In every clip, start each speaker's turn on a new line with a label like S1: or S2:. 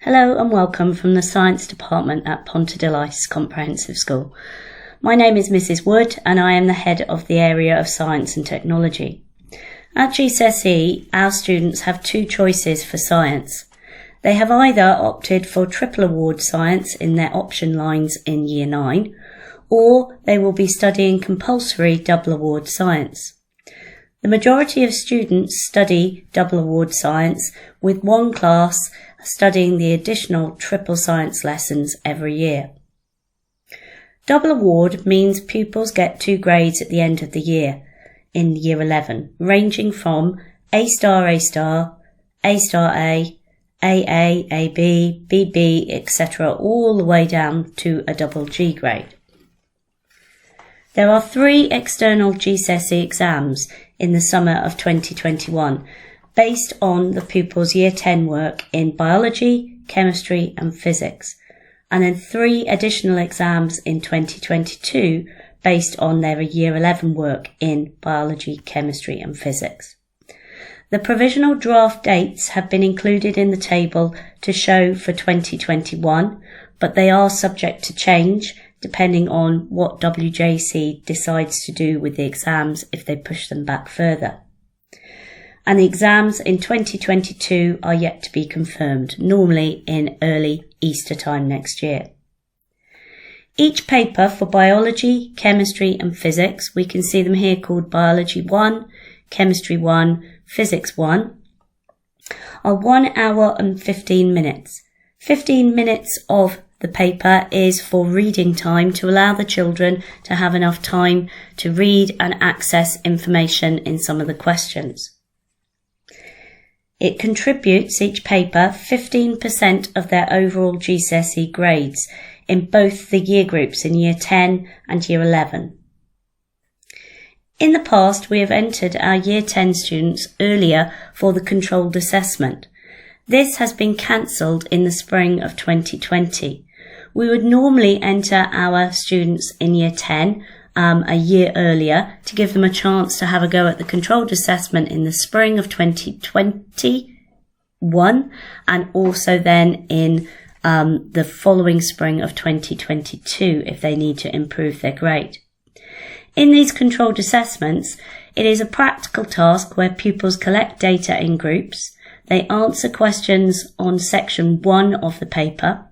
S1: Hello and welcome from the Science Department at Pontydelice Comprehensive School. My name is Mrs. Wood and I am the head of the area of Science and Technology. At GCSE, our students have two choices for science. They have either opted for triple award science in their option lines in Year 9, or they will be studying compulsory double award science. The majority of students study double award science, with one class studying the additional triple science lessons every year. Double award means pupils get 2 grades at the end of the year in Year 11, ranging from A star, A star, A star A, AA, AB, BB, etc., all the way down to a double G grade. There are 3 external GCSE exams in the summer of 2021, based on the pupils' Year 10 work in biology, chemistry and physics, and then 3 additional exams in 2022 based on their Year 11 work in biology, chemistry and physics. The provisional draft dates have been included in the table to show for 2021, but they are subject to change depending on what WJC decides to do with the exams if they push them back further. And the exams in 2022 are yet to be confirmed, normally in early Easter time next year. Each paper for biology, chemistry and physics, we can see them here called Biology 1, Chemistry 1, Physics 1, are 1 hour and 15 minutes. 15 minutes of the paper is for reading time to allow the children to have enough time to read and access information in some of the questions. It contributes, each paper, 15% of their overall GCSE grades in both the year groups in Year 10 and Year 11. In the past, we have entered our Year 10 students earlier for the controlled assessment. This has been cancelled in the spring of 2020. We would normally enter our students in Year 10 a year earlier to give them a chance to have a go at the controlled assessment in the spring of 2021 and also then in the following spring of 2022 if they need to improve their grade. In these controlled assessments, it is a practical task where pupils collect data in groups. They answer questions on section 1 of the paper.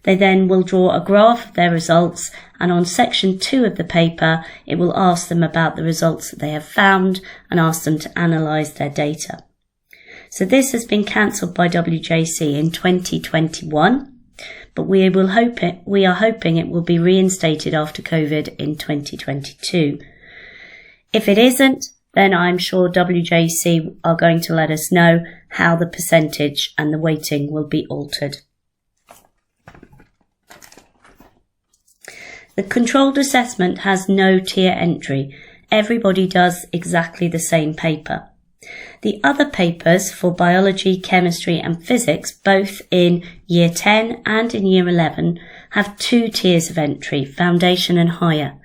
S1: They then will draw a graph of their results, and on section 2 of the paper, it will ask them about the results that they have found and ask them to analyse their data. So this has been cancelled by WJC in 2021, but we are hoping it will be reinstated after COVID in 2022. If it isn't, then I'm sure WJC are going to let us know how the percentage and the weighting will be altered. The controlled assessment has no tier entry. Everybody does exactly the same paper. The other papers for biology, chemistry and physics, both in Year 10 and in Year 11, have 2 tiers of entry, foundation and higher.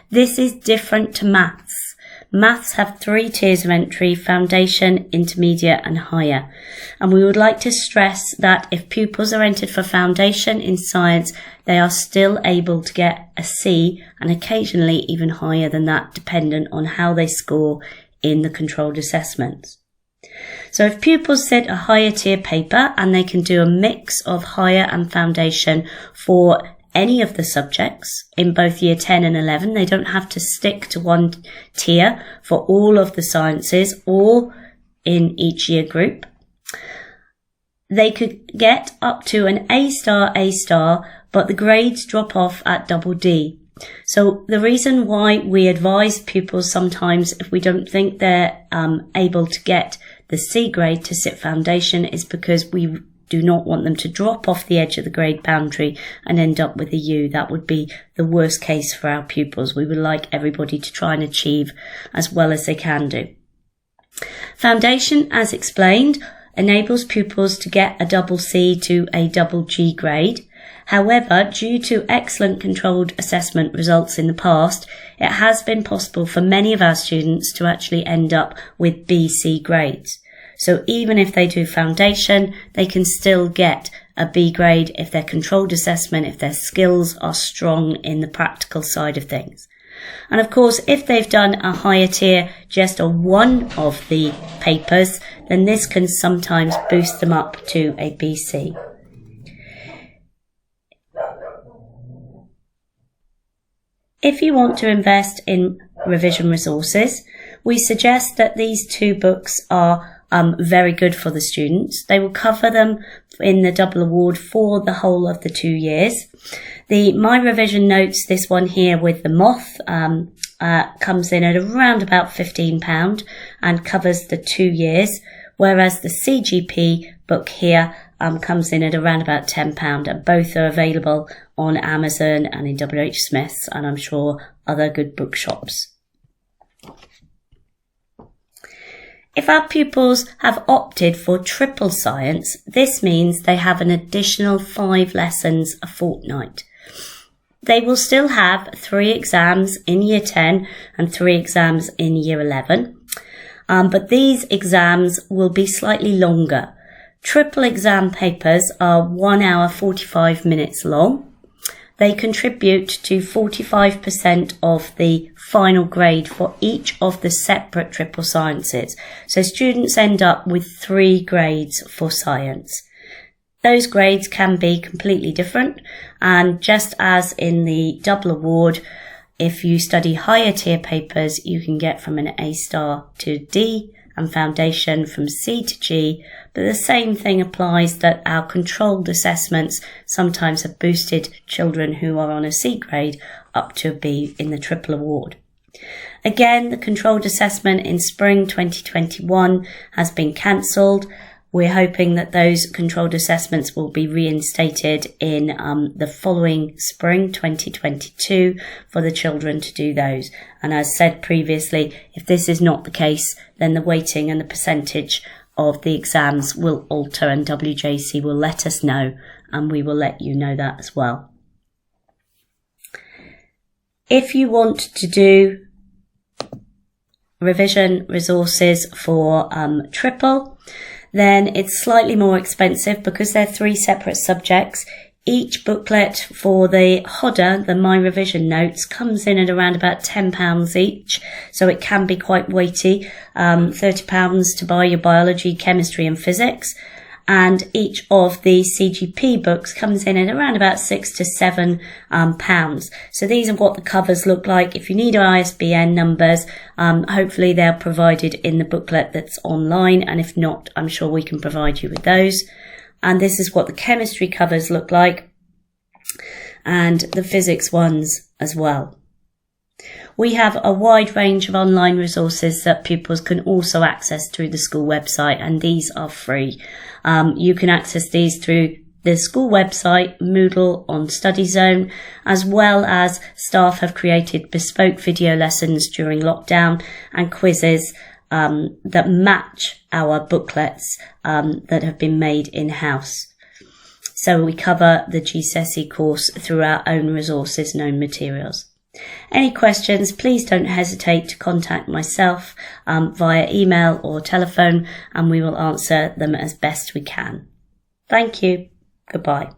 S1: This is different to maths. Maths have 3 tiers of entry, foundation, intermediate and higher. And we would like to stress that if pupils are entered for foundation in science, they are still able to get a C and occasionally even higher than that, dependent on how they score in the controlled assessments. So if pupils sit a higher tier paper and they can do a mix of higher and foundation for any of the subjects in both Year 10 and 11, they don't have to stick to one tier for all of the sciences or in each year group. They could get up to an A star, but the grades drop off at double D. So the reason why we advise pupils sometimes if we don't think they're able to get the C grade to sit foundation is because we do not want them to drop off the edge of the grade boundary and end up with a U. That would be the worst case for our pupils. We would like everybody to try and achieve as well as they can do. Foundation, as explained, enables pupils to get a double C to a double G grade. However, due to excellent controlled assessment results in the past, it has been possible for many of our students to actually end up with BC grades. So even if they do foundation, they can still get a B grade if their controlled assessment, if their skills are strong in the practical side of things. And of course, if they've done a higher tier just on one of the papers, then this can sometimes boost them up to a BC. If you want to invest in revision resources, we suggest that these two books are very good for the students. They will cover them in the double award for the whole of the 2 years. The My Revision Notes, this one here with the moth, comes in at around about £15 and covers the 2 years, whereas the CGP book here comes in at around about £10, and both are available on Amazon and in WH Smith's, and I'm sure other good bookshops. If our pupils have opted for triple science, this means they have an additional 5 lessons a fortnight. They will still have 3 exams in Year 10 and 3 exams in Year 11, but these exams will be slightly longer. Triple exam papers are 1 hour 45 minutes long. They contribute to 45% of the final grade for each of the separate triple sciences. So students end up with 3 grades for science. Those grades can be completely different, and just as in the double award, if you study higher tier papers, you can get from an A star to D and foundation from C to G, but the same thing applies that our controlled assessments sometimes have boosted children who are on a C grade up to a B in the triple award. Again, the controlled assessment in spring 2021 has been cancelled. We're hoping that those controlled assessments will be reinstated in the following spring 2022 for the children to do those. And as said previously, if this is not the case, then the weighting and the percentage of the exams will alter, and WJC will let us know, and we will let you know that as well. If you want to do revision resources for triple, then it's slightly more expensive because they're 3 separate subjects. Each booklet for the HODA, the My Revision Notes, comes in at around about £10 each, so it can be quite weighty. £30 to buy your biology, chemistry and physics. And each of the CGP books comes in at around about £6 to £7. So these are what the covers look like. If you need ISBN numbers, hopefully they're provided in the booklet that's online, and if not, I'm sure we can provide you with those. And this is what the chemistry covers look like, and the physics ones as well. We have a wide range of online resources that pupils can also access through the school website, and these are free. You can access these through the school website, Moodle on Study Zone, as well as staff have created bespoke video lessons during lockdown and quizzes that match our booklets that have been made in-house. So we cover the GCSE course through our own resources and own materials. Any questions, please don't hesitate to contact myself via email or telephone, and we will answer them as best we can. Thank you. Goodbye.